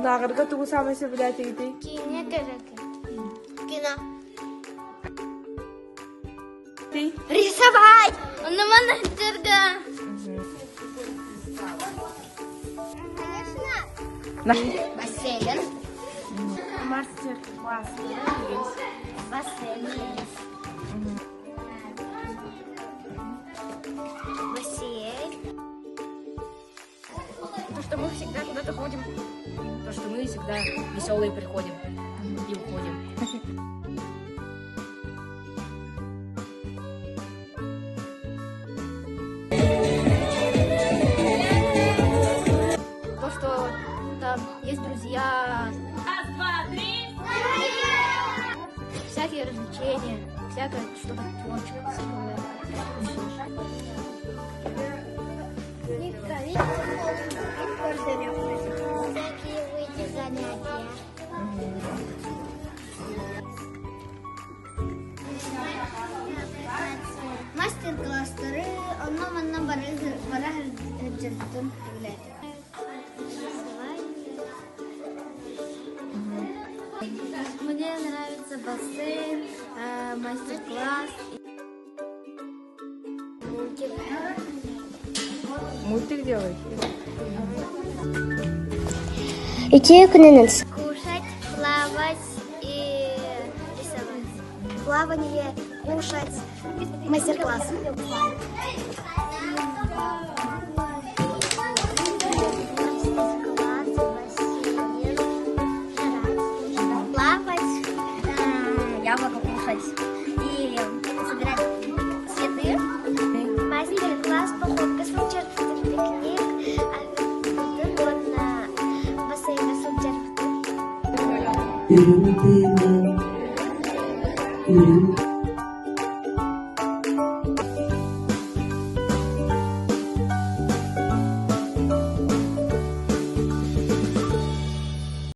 Нағырға туғы самайсы біләті еті? Кине керек. Кино. Рисовать! Он на монастырга. Бассейн. Мастер-класс. Бассейн. Бассейн. То, что мы всегда куда-то ходим. То, что мы всегда веселые приходим и уходим. То, что там есть друзья. Раз, два, три. Всякие развлечения, всякое что-то творческое. Всякие выйти занятия. Мастер-класстары аннан бара жүрдім. Мне нравится бассейн, мастер-класс. Мультик делаешь? Идти кунинец. Кушать, плавать и рисовать. Плавание, кушать, мастер-класс. Плавать, яблоко кушать и собирать цветы. Мастер-класс, походка с участием, пикник, вот на бассейне с участием.